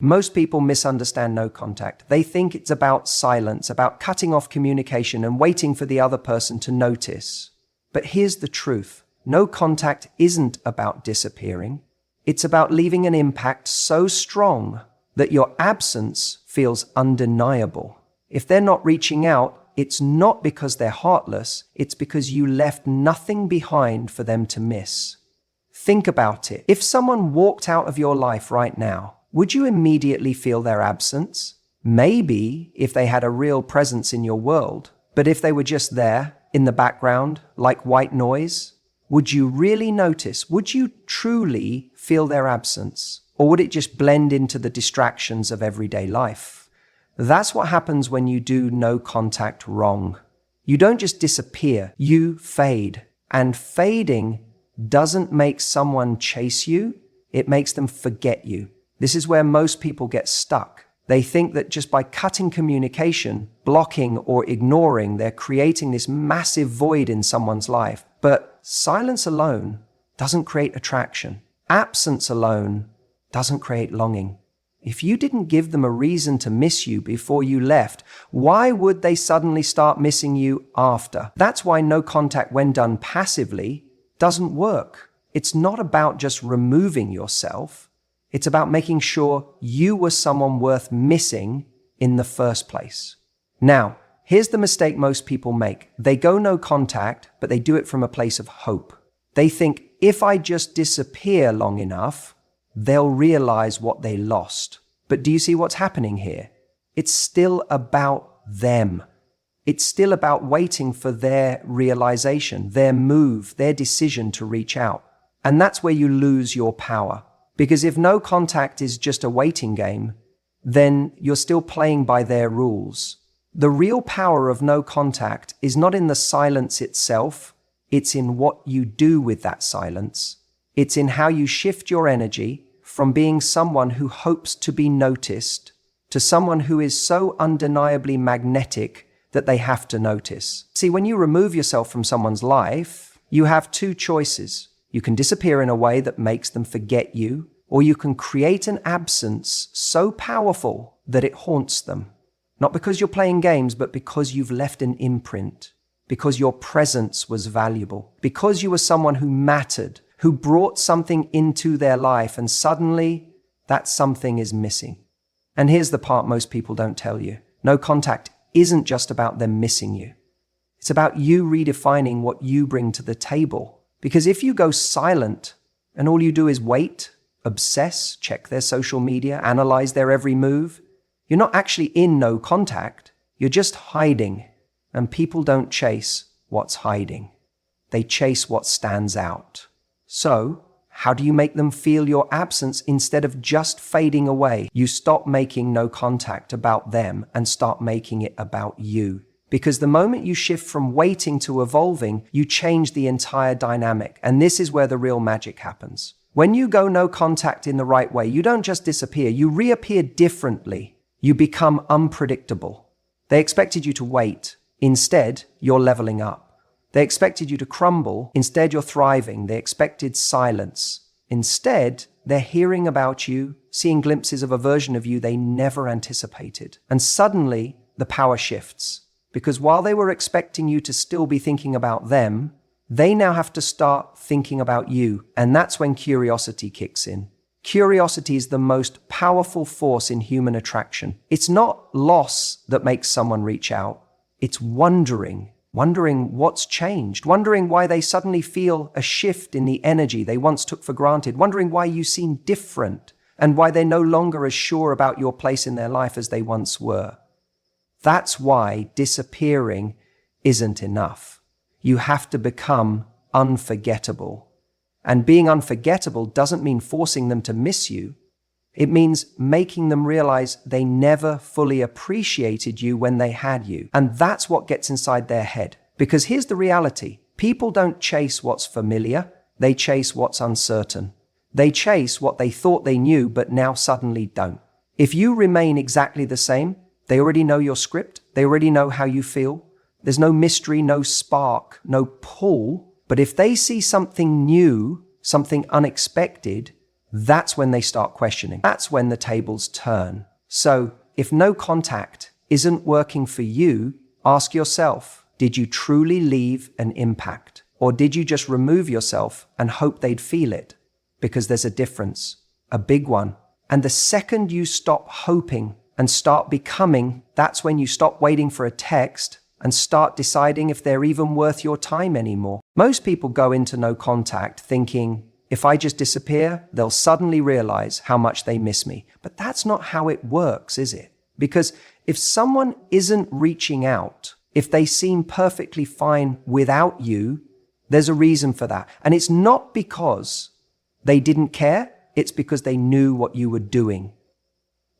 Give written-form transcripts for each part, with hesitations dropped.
Most people misunderstand no contact. They think it's about silence, about cutting off communication and waiting for the other person to notice. But here's the truth. No contact isn't about disappearing. It's about leaving an impact so strong that your absence feels undeniable. If they're not reaching out, it's not because they're heartless, it's because you left nothing behind for them to miss. Think about it. If someone walked out of your life right now, would you immediately feel their absence? Maybe if they had a real presence in your world, but if they were just there in the background, like white noise, would you really notice? Would you truly feel their absence? Or would it just blend into the distractions of everyday life? That's what happens when you do no contact wrong. You don't just disappear, you fade. And fading doesn't make someone chase you, it makes them forget you. This is where most people get stuck. They think that just by cutting communication, blocking or ignoring, they're creating this massive void in someone's life. But silence alone doesn't create attraction. Absence alone doesn't create longing. If you didn't give them a reason to miss you before you left, why would they suddenly start missing you after? That's why no contact, when done passively, doesn't work. It's not about just removing yourself. It's about making sure you were someone worth missing in the first place. Now, here's the mistake most people make. They go no contact, but they do it from a place of hope. They think, if I just disappear long enough, they'll realize what they lost. But do you see what's happening here? It's still about them. It's still about waiting for their realization, their move, their decision to reach out. And that's where you lose your power. Because if no contact is just a waiting game, then you're still playing by their rules. The real power of no contact is not in the silence itself, it's in what you do with that silence. It's in how you shift your energy from being someone who hopes to be noticed to someone who is so undeniably magnetic that they have to notice. See, when you remove yourself from someone's life, you have two choices. You can disappear in a way that makes them forget you, or you can create an absence so powerful that it haunts them. Not because you're playing games, but because you've left an imprint, because your presence was valuable, because you were someone who mattered, who brought something into their life, and suddenly that something is missing. And here's the part most people don't tell you. No contact isn't just about them missing you. It's about you redefining what you bring to the table. Because if you go silent and all you do is wait, obsess, check their social media, analyze their every move, you're not actually in no contact, you're just hiding. And people don't chase what's hiding. They chase what stands out. So, how do you make them feel your absence instead of just fading away? You stop making no contact about them and start making it about you. Because the moment you shift from waiting to evolving, you change the entire dynamic. And this is where the real magic happens. When you go no contact in the right way, you don't just disappear, you reappear differently. You become unpredictable. They expected you to wait. Instead, you're leveling up. They expected you to crumble. Instead, you're thriving. They expected silence. Instead, they're hearing about you, seeing glimpses of a version of you they never anticipated. And suddenly, the power shifts. Because while they were expecting you to still be thinking about them, they now have to start thinking about you. And that's when curiosity kicks in. Curiosity is the most powerful force in human attraction. It's not loss that makes someone reach out. It's wondering what's changed, wondering why they suddenly feel a shift in the energy they once took for granted, wondering why you seem different and why they're no longer as sure about your place in their life as they once were. That's why disappearing isn't enough. You have to become unforgettable. And being unforgettable doesn't mean forcing them to miss you. It means making them realize they never fully appreciated you when they had you. And that's what gets inside their head. Because here's the reality. People don't chase what's familiar. They chase what's uncertain. They chase what they thought they knew, but now suddenly don't. If you remain exactly the same, they already know your script. They already know how you feel. There's no mystery, no spark, no pull. But if they see something new, something unexpected, that's when they start questioning. That's when the tables turn. So if no contact isn't working for you, ask yourself, did you truly leave an impact? Or did you just remove yourself and hope they'd feel it? Because there's a difference, a big one. And the second you stop hoping and start becoming, that's when you stop waiting for a text and start deciding if they're even worth your time anymore. Most people go into no contact thinking, if I just disappear, they'll suddenly realize how much they miss me. But that's not how it works, is it? Because if someone isn't reaching out, if they seem perfectly fine without you, there's a reason for that. And it's not because they didn't care, it's because they knew what you were doing.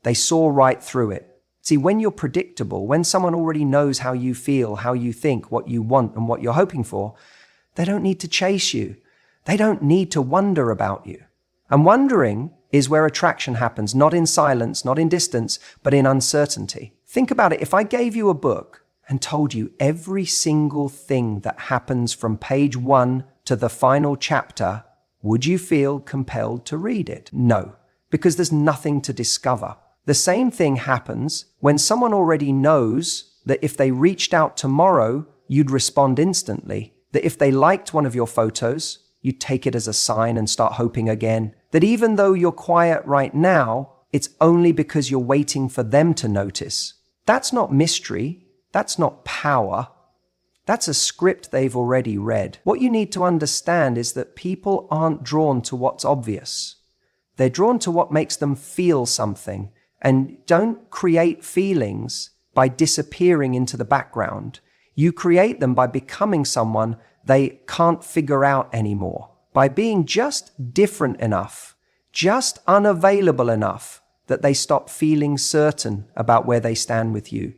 They saw right through it. See, when you're predictable, when someone already knows how you feel, how you think, what you want, and what you're hoping for, they don't need to chase you. They don't need to wonder about you. And wondering is where attraction happens, not in silence, not in distance, but in uncertainty. Think about it. If I gave you a book and told you every single thing that happens from page 1 to the final chapter, would you feel compelled to read it? No, because there's nothing to discover. The same thing happens when someone already knows that if they reached out tomorrow, you'd respond instantly, that if they liked one of your photos, you'd take it as a sign and start hoping again, that even though you're quiet right now, it's only because you're waiting for them to notice. That's not mystery. That's not power. That's a script they've already read. What you need to understand is that people aren't drawn to what's obvious. They're drawn to what makes them feel something. And don't create feelings by disappearing into the background. You create them by becoming someone they can't figure out anymore. By being just different enough, just unavailable enough that they stop feeling certain about where they stand with you.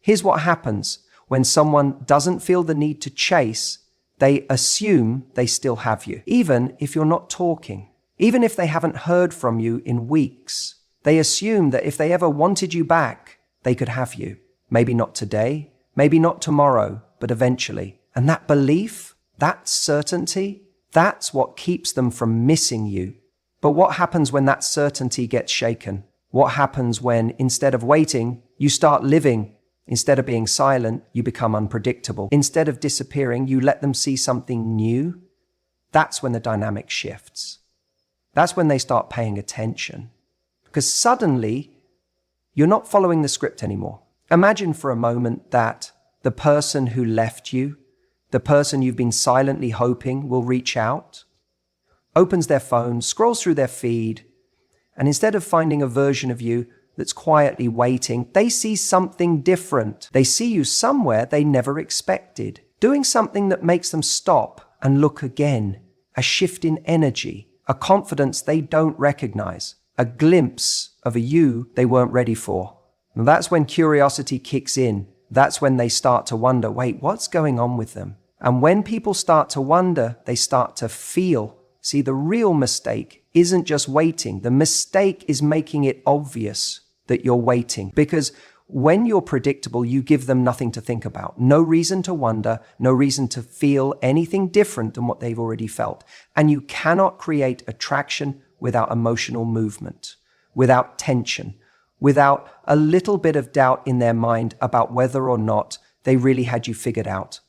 Here's what happens when someone doesn't feel the need to chase. They assume they still have you, even if you're not talking, even if they haven't heard from you in weeks. They assume that if they ever wanted you back, they could have you. Maybe not today, maybe not tomorrow, but eventually. And that belief, that certainty, that's what keeps them from missing you. But what happens when that certainty gets shaken? What happens when, instead of waiting, you start living? Instead of being silent, you become unpredictable. Instead of disappearing, you let them see something new. That's when the dynamic shifts. That's when they start paying attention. Because suddenly, you're not following the script anymore. Imagine for a moment that the person who left you, the person you've been silently hoping will reach out, opens their phone, scrolls through their feed, and instead of finding a version of you that's quietly waiting, they see something different. They see you somewhere they never expected, doing something that makes them stop and look again, a shift in energy, a confidence they don't recognize, a glimpse of a you they weren't ready for. And that's when curiosity kicks in. That's when they start to wonder, wait, what's going on with them? And when people start to wonder, they start to feel. See, the real mistake isn't just waiting. The mistake is making it obvious that you're waiting. Because when you're predictable, you give them nothing to think about. No reason to wonder, no reason to feel anything different than what they've already felt. And you cannot create attraction without emotional movement, without tension, without a little bit of doubt in their mind about whether or not they really had you figured out.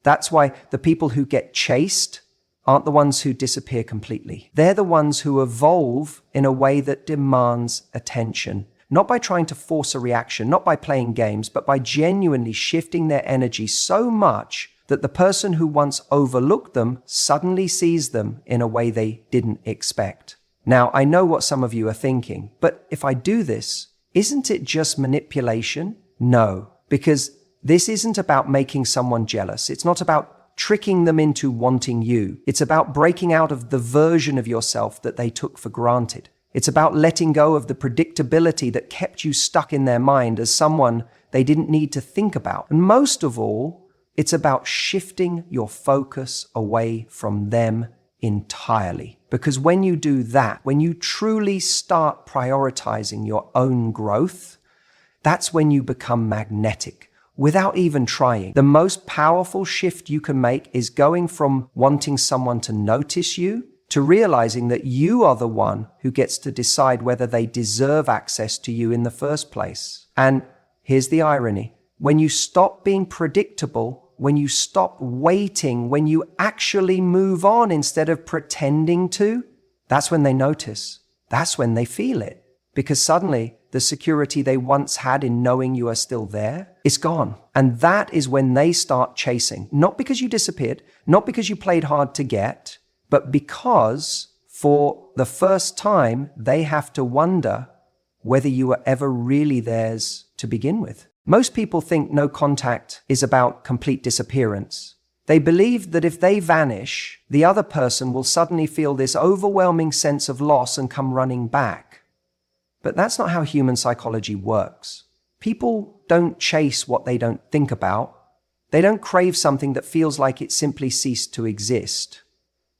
That's why the people who get chased aren't the ones who disappear completely. They're the ones who evolve in a way that demands attention, not by trying to force a reaction, not by playing games, but by genuinely shifting their energy so much that the person who once overlooked them suddenly sees them in a way they didn't expect. Now, I know what some of you are thinking, but if I do this, isn't it just manipulation? No, because this isn't about making someone jealous. It's not about tricking them into wanting you. It's about breaking out of the version of yourself that they took for granted. It's about letting go of the predictability that kept you stuck in their mind as someone they didn't need to think about. And most of all, it's about shifting your focus away from them entirely. Because when you do that, when you truly start prioritizing your own growth, that's when you become magnetic without even trying. The most powerful shift you can make is going from wanting someone to notice you to realizing that you are the one who gets to decide whether they deserve access to you in the first place. And here's the irony. When you stop being predictable, when you stop waiting, when you actually move on instead of pretending to, that's when they notice. That's when they feel it. Because suddenly the security they once had in knowing you are still there is gone. And that is when they start chasing. Not because you disappeared, not because you played hard to get, but because for the first time, they have to wonder whether you were ever really theirs to begin with. Most people think no contact is about complete disappearance. They believe that if they vanish, the other person will suddenly feel this overwhelming sense of loss and come running back. But that's not how human psychology works. People don't chase what they don't think about. They don't crave something that feels like it simply ceased to exist.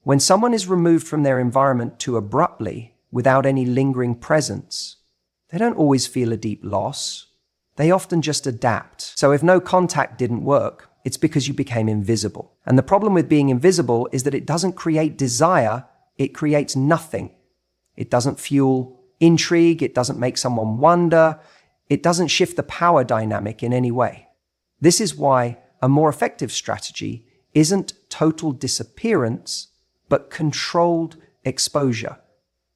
When someone is removed from their environment too abruptly, without any lingering presence, they don't always feel a deep loss. They often just adapt. So if no contact didn't work, it's because you became invisible. And the problem with being invisible is that it doesn't create desire, it creates nothing. It doesn't fuel intrigue, it doesn't make someone wonder, it doesn't shift the power dynamic in any way. This is why a more effective strategy isn't total disappearance, but controlled exposure.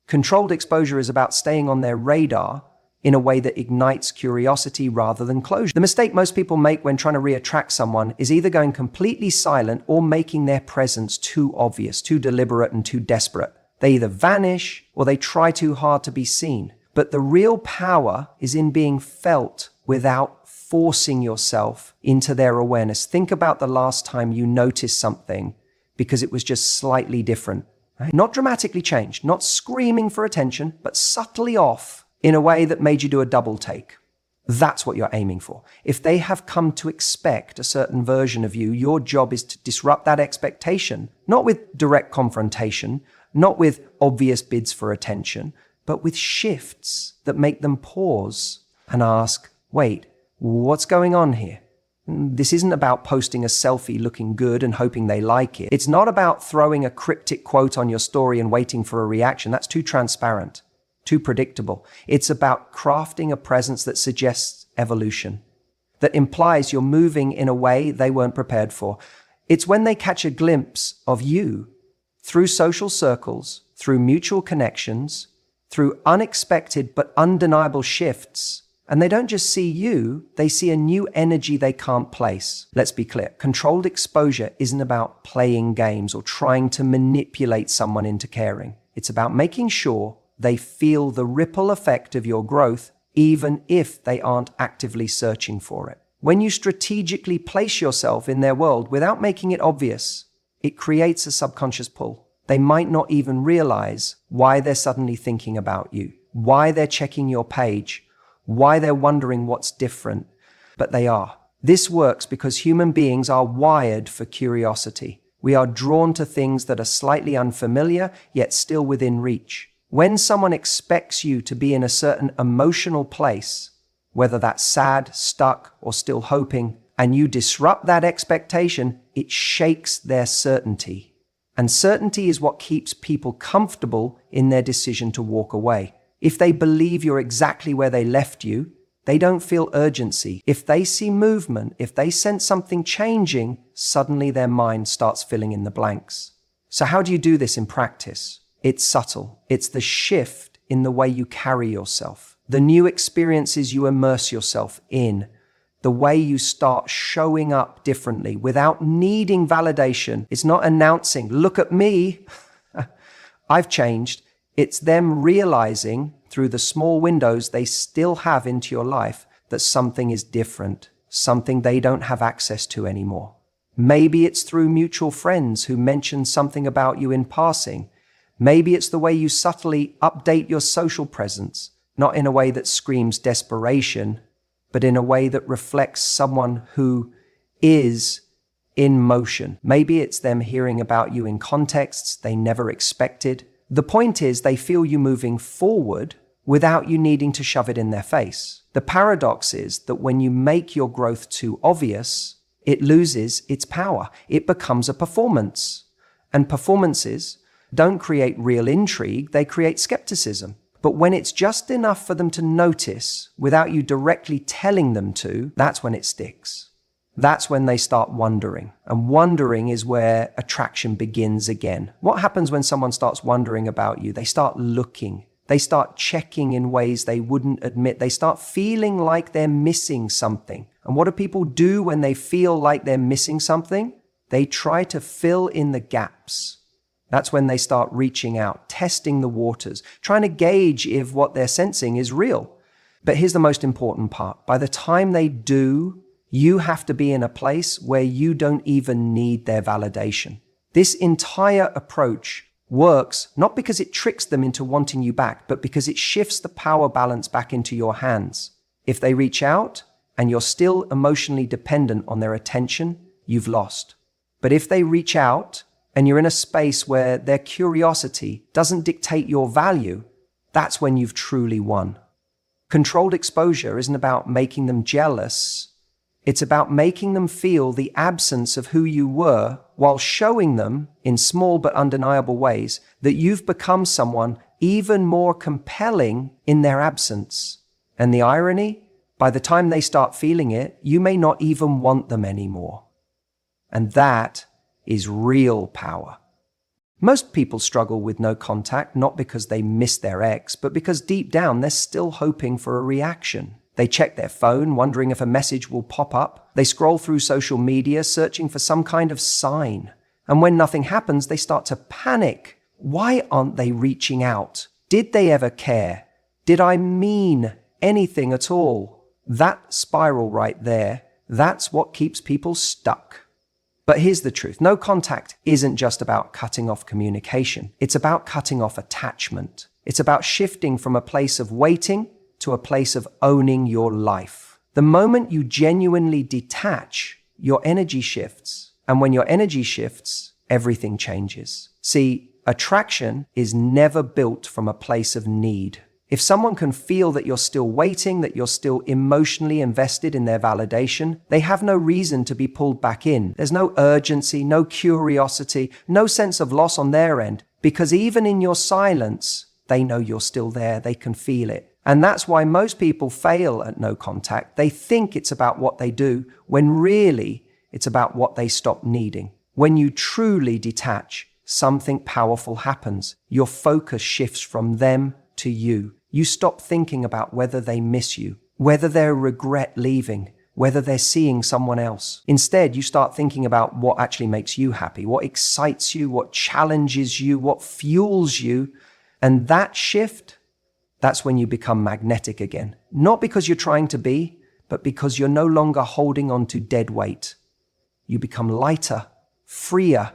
Controlled exposure is about staying on their radar in a way that ignites curiosity rather than closure. The mistake most people make when trying to reattract someone is either going completely silent or making their presence too obvious, too deliberate, and too desperate. They either vanish or they try too hard to be seen. But the real power is in being felt without forcing yourself into their awareness. Think about the last time you noticed something because it was just slightly different. Right? Not dramatically changed, not screaming for attention, but subtly off in a way that made you do a double take. That's what you're aiming for. If they have come to expect a certain version of you, your job is to disrupt that expectation, not with direct confrontation, not with obvious bids for attention, but with shifts that make them pause and ask, wait, what's going on here? This isn't about posting a selfie looking good and hoping they like it. It's not about throwing a cryptic quote on your story and waiting for a reaction. That's too transparent, too predictable. It's about crafting a presence that suggests evolution, that implies you're moving in a way they weren't prepared for. It's when they catch a glimpse of you through social circles, through mutual connections, through unexpected but undeniable shifts. And they don't just see you, they see a new energy they can't place. Let's be clear. Controlled exposure isn't about playing games or trying to manipulate someone into caring. It's about making sure they feel the ripple effect of your growth, even if they aren't actively searching for it. When you strategically place yourself in their world without making it obvious, it creates a subconscious pull. They might not even realize why they're suddenly thinking about you, why they're checking your page, why they're wondering what's different, but they are. This works because human beings are wired for curiosity. We are drawn to things that are slightly unfamiliar, yet still within reach. When someone expects you to be in a certain emotional place, whether that's sad, stuck, or still hoping, and you disrupt that expectation, it shakes their certainty. And certainty is what keeps people comfortable in their decision to walk away. If they believe you're exactly where they left you, they don't feel urgency. If they see movement, if they sense something changing, suddenly their mind starts filling in the blanks. So how do you do this in practice? It's subtle. It's the shift in the way you carry yourself, the new experiences you immerse yourself in, the way you start showing up differently without needing validation. It's not announcing, look at me, I've changed. It's them realizing through the small windows they still have into your life that something is different, something they don't have access to anymore. Maybe it's through mutual friends who mention something about you in passing. Maybe it's the way you subtly update your social presence, not in a way that screams desperation, but in a way that reflects someone who is in motion. Maybe it's them hearing about you in contexts they never expected. The point is they feel you moving forward without you needing to shove it in their face. The paradox is that when you make your growth too obvious, it loses its power. It becomes a performance. And performances, don't create real intrigue, they create skepticism. But when it's just enough for them to notice without you directly telling them to, that's when it sticks. That's when they start wondering. And wondering is where attraction begins again. What happens when someone starts wondering about you? They start looking. They start checking in ways they wouldn't admit. They start feeling like they're missing something. And what do people do when they feel like they're missing something? They try to fill in the gaps. That's when they start reaching out, testing the waters, trying to gauge if what they're sensing is real. But here's the most important part. By the time they do, you have to be in a place where you don't even need their validation. This entire approach works not because it tricks them into wanting you back, but because it shifts the power balance back into your hands. If they reach out and you're still emotionally dependent on their attention, you've lost. But if they reach out and you're in a space where their curiosity doesn't dictate your value, that's when you've truly won. Controlled exposure isn't about making them jealous. It's about making them feel the absence of who you were while showing them, in small but undeniable ways, that you've become someone even more compelling in their absence. And the irony? By the time they start feeling it, you may not even want them anymore. And that is real power. Most people struggle with no contact, not because they miss their ex, but because deep down they're still hoping for a reaction. They check their phone, wondering if a message will pop up. They scroll through social media, searching for some kind of sign. And when nothing happens, they start to panic. Why aren't they reaching out? Did they ever care? Did I mean anything at all? That spiral right there, that's what keeps people stuck. But here's the truth. No contact isn't just about cutting off communication. It's about cutting off attachment. It's about shifting from a place of waiting to a place of owning your life. The moment you genuinely detach, your energy shifts. And when your energy shifts, everything changes. See, attraction is never built from a place of need. If someone can feel that you're still waiting, that you're still emotionally invested in their validation, they have no reason to be pulled back in. There's no urgency, no curiosity, no sense of loss on their end, because even in your silence, they know you're still there. They can feel it. And that's why most people fail at no contact. They think it's about what they do, when really it's about what they stop needing. When you truly detach, something powerful happens. Your focus shifts from them to you. You stop thinking about whether they miss you, whether they regret leaving, whether they're seeing someone else. Instead, you start thinking about what actually makes you happy, what excites you, what challenges you, what fuels you. And that shift, that's when you become magnetic again. Not because you're trying to be, but because you're no longer holding on to dead weight. You become lighter, freer,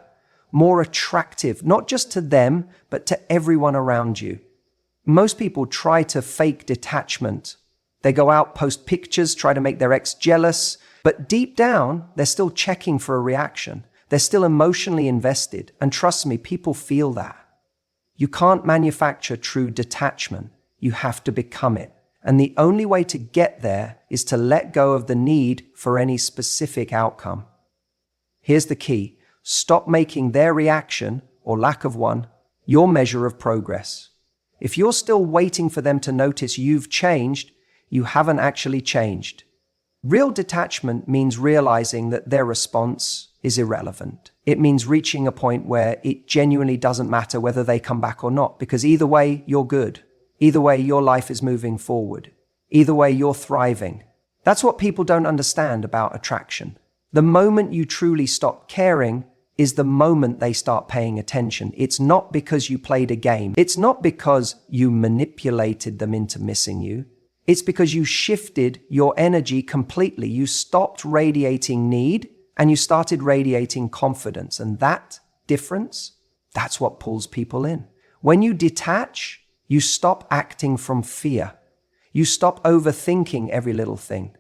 more attractive, not just to them, but to everyone around you. Most people try to fake detachment. They go out, post pictures, try to make their ex jealous, but deep down, they're still checking for a reaction. They're still emotionally invested. And trust me, people feel that. You can't manufacture true detachment. You have to become it. And the only way to get there is to let go of the need for any specific outcome. Here's the key. Stop making their reaction, or lack of one, your measure of progress. If you're still waiting for them to notice you've changed, you haven't actually changed. Real detachment means realizing that their response is irrelevant. It means reaching a point where it genuinely doesn't matter whether they come back or not, because either way, you're good. Either way, your life is moving forward. Either way, you're thriving. That's what people don't understand about attraction. The moment you truly stop caring is the moment they start paying attention. It's not because you played a game. It's not because you manipulated them into missing you. It's because you shifted your energy completely. You stopped radiating need and you started radiating confidence. And that difference, that's what pulls people in. When you detach, you stop acting from fear. You stop overthinking every little thing.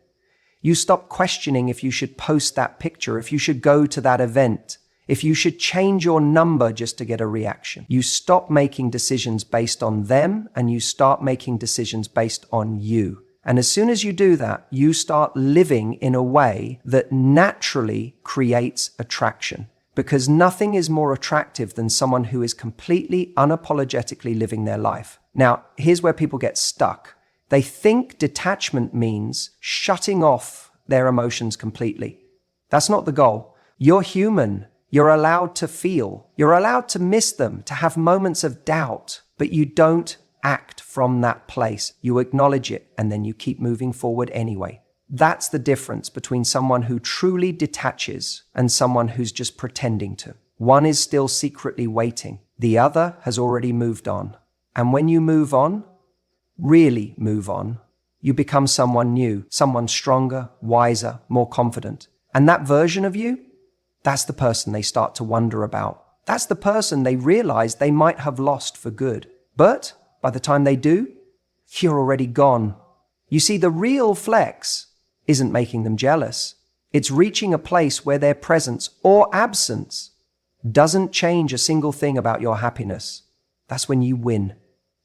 You stop questioning if you should post that picture, if you should go to that event, if you should change your number just to get a reaction. You stop making decisions based on them and you start making decisions based on you. And as soon as you do that, you start living in a way that naturally creates attraction. because nothing is more attractive than someone who is completely unapologetically living their life. Now, here's where people get stuck. They think detachment means shutting off their emotions completely. That's not the goal. You're human. You're allowed to feel. You're allowed to miss them, to have moments of doubt, but you don't act from that place. You acknowledge it, and then you keep moving forward anyway. That's the difference between someone who truly detaches and someone who's just pretending to. One is still secretly waiting. The other has already moved on. And when you move on, really move on, you become someone new, someone stronger, wiser, more confident. And that version of you, that's the person they start to wonder about. That's the person they realize they might have lost for good. But by the time they do, you're already gone. You see, the real flex isn't making them jealous. It's reaching a place where their presence or absence doesn't change a single thing about your happiness. That's when you win.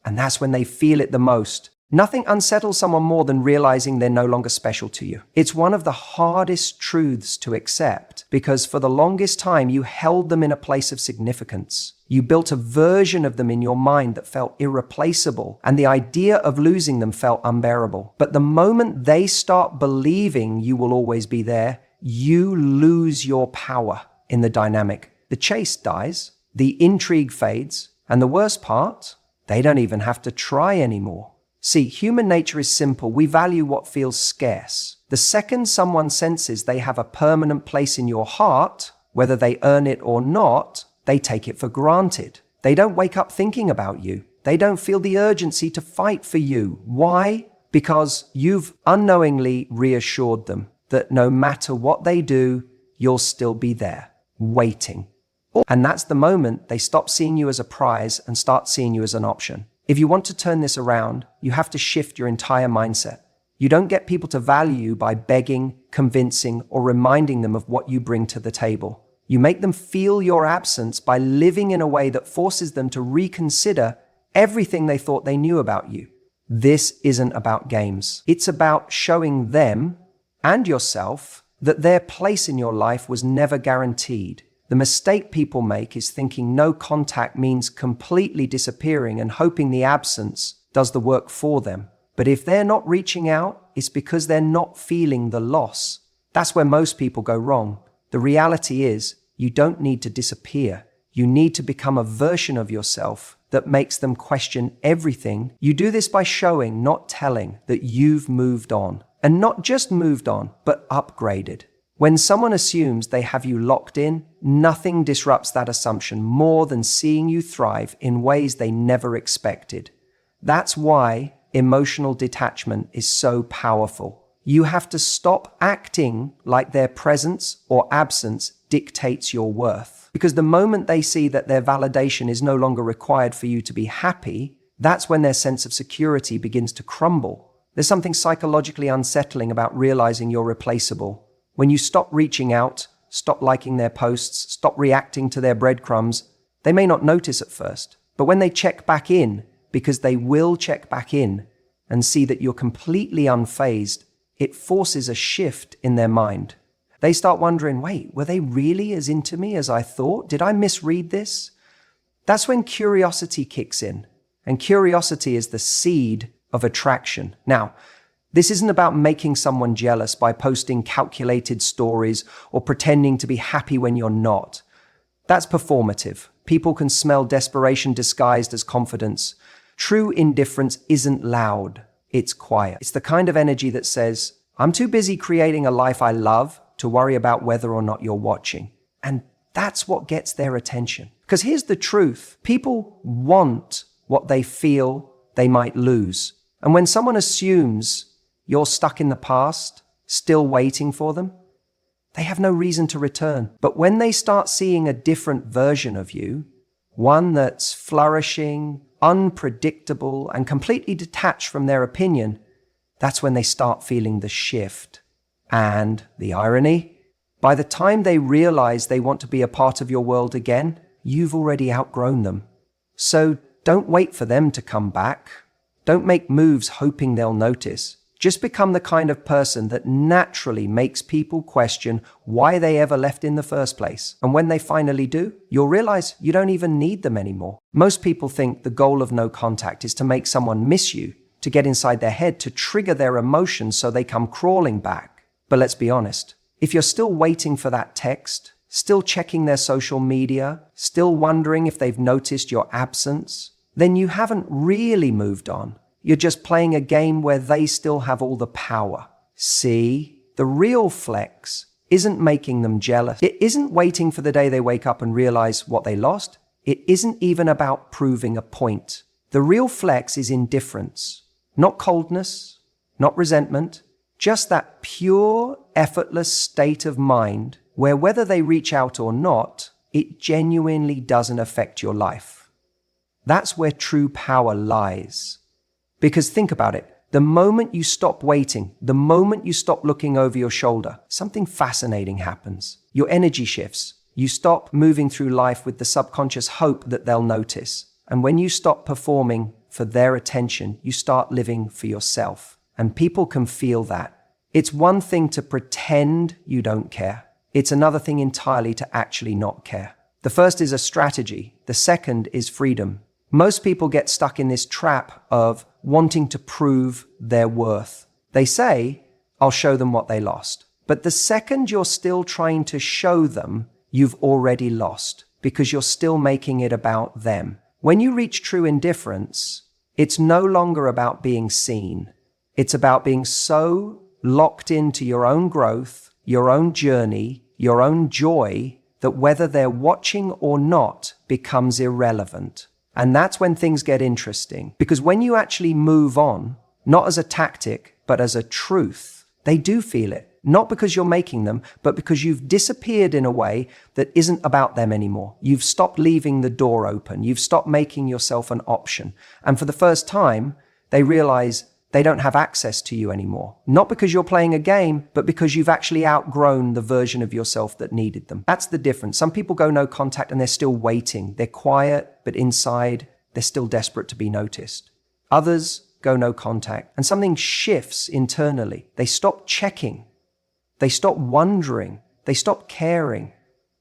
And that's when they feel it the most. Nothing unsettles someone more than realizing they're no longer special to you. It's one of the hardest truths to accept because for the longest time you held them in a place of significance. You built a version of them in your mind that felt irreplaceable, and the idea of losing them felt unbearable. But the moment they start believing you will always be there, you lose your power in the dynamic. The chase dies, the intrigue fades, and the worst part, they don't even have to try anymore. See, human nature is simple. We value what feels scarce. The second someone senses they have a permanent place in your heart, whether they earn it or not, they take it for granted. They don't wake up thinking about you. They don't feel the urgency to fight for you. Why? Because you've unknowingly reassured them that no matter what they do, you'll still be there, waiting. And that's the moment they stop seeing you as a prize and start seeing you as an option. If you want to turn this around, you have to shift your entire mindset. You don't get people to value you by begging, convincing, or reminding them of what you bring to the table. You make them feel your absence by living in a way that forces them to reconsider everything they thought they knew about you. This isn't about games. It's about showing them and yourself that their place in your life was never guaranteed. The mistake people make is thinking no contact means completely disappearing and hoping the absence does the work for them. But if they're not reaching out, it's because they're not feeling the loss. That's where most people go wrong. The reality is, you don't need to disappear. You need to become a version of yourself that makes them question everything. You do this by showing, not telling, that you've moved on. And not just moved on, but upgraded. When someone assumes they have you locked in, nothing disrupts that assumption more than seeing you thrive in ways they never expected. That's why emotional detachment is so powerful. You have to stop acting like their presence or absence dictates your worth. Because the moment they see that their validation is no longer required for you to be happy, that's when their sense of security begins to crumble. There's something psychologically unsettling about realizing you're replaceable. When you stop reaching out, stop liking their posts, stop reacting to their breadcrumbs, they may not notice at first, but when they check back in, because they will check back in and see that you're completely unfazed, it forces a shift in their mind. They start wondering, wait, were they really as into me as I thought? Did I misread this? That's when curiosity kicks in, and curiosity is the seed of attraction. Now, this isn't about making someone jealous by posting calculated stories or pretending to be happy when you're not. That's performative. People can smell desperation disguised as confidence. True indifference isn't loud. It's quiet. It's the kind of energy that says, I'm too busy creating a life I love to worry about whether or not you're watching. And that's what gets their attention. Because here's the truth. People want what they feel they might lose. And when someone assumes you're stuck in the past, still waiting for them, they have no reason to return. But when they start seeing a different version of you, one that's flourishing, unpredictable, and completely detached from their opinion, that's when they start feeling the shift. And the irony, by the time they realize they want to be a part of your world again, you've already outgrown them. So don't wait for them to come back. Don't make moves hoping they'll notice. Just become the kind of person that naturally makes people question why they ever left in the first place. And when they finally do, you'll realize you don't even need them anymore. Most people think the goal of no contact is to make someone miss you, to get inside their head, to trigger their emotions so they come crawling back. But let's be honest, if you're still waiting for that text, still checking their social media, still wondering if they've noticed your absence, then you haven't really moved on. You're just playing a game where they still have all the power. See, the real flex isn't making them jealous. It isn't waiting for the day they wake up and realize what they lost. It isn't even about proving a point. The real flex is indifference, not coldness, not resentment, just that pure, effortless state of mind where whether they reach out or not, it genuinely doesn't affect your life. That's where true power lies. Because think about it, the moment you stop waiting, the moment you stop looking over your shoulder, something fascinating happens. Your energy shifts. You stop moving through life with the subconscious hope that they'll notice. And when you stop performing for their attention, you start living for yourself. And people can feel that. It's one thing to pretend you don't care. It's another thing entirely to actually not care. The first is a strategy. The second is freedom. Most people get stuck in this trap of wanting to prove their worth. They say, I'll show them what they lost. But the second you're still trying to show them, you've already lost because you're still making it about them. When you reach true indifference, it's no longer about being seen. It's about being so locked into your own growth, your own journey, your own joy, that whether they're watching or not becomes irrelevant. And that's when things get interesting. Because when you actually move on, not as a tactic, but as a truth, they do feel it. Not because you're making them, but because you've disappeared in a way that isn't about them anymore. You've stopped leaving the door open. You've stopped making yourself an option. And for the first time, they realize they don't have access to you anymore. Not because you're playing a game, but because you've actually outgrown the version of yourself that needed them. That's the difference. Some people go no contact and they're still waiting. They're quiet, but inside, they're still desperate to be noticed. Others go no contact and something shifts internally. They stop checking. They stop wondering. They stop caring.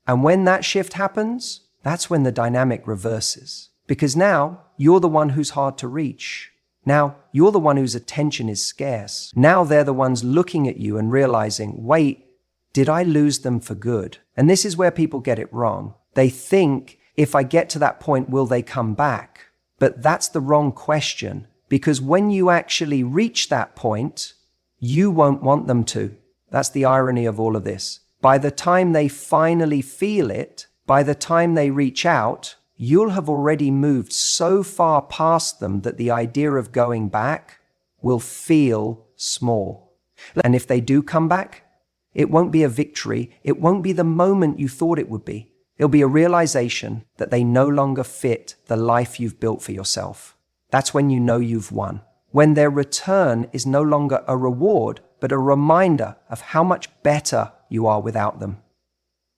And when that shift happens, that's when the dynamic reverses. Because now you're the one who's hard to reach. Now, you're the one whose attention is scarce. Now they're the ones looking at you and realizing, wait, did I lose them for good? And this is where people get it wrong. They think, if I get to that point, will they come back? But that's the wrong question, because when you actually reach that point, you won't want them to. That's the irony of all of this. By the time they finally feel it, by the time they reach out, you'll have already moved so far past them that the idea of going back will feel small. And if they do come back, it won't be a victory. It won't be the moment you thought it would be. It'll be a realization that they no longer fit the life you've built for yourself. That's when you know you've won. When their return is no longer a reward, but a reminder of how much better you are without them.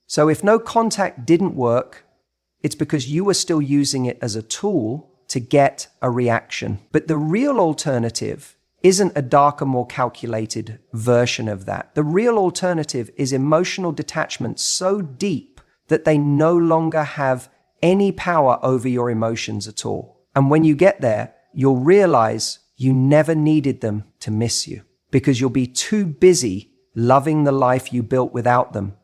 So if no contact didn't work, it's because you were still using it as a tool to get a reaction. But the real alternative isn't a darker, more calculated version of that. The real alternative is emotional detachment so deep that they no longer have any power over your emotions at all. And when you get there, you'll realize you never needed them to miss you because you'll be too busy loving the life you built without them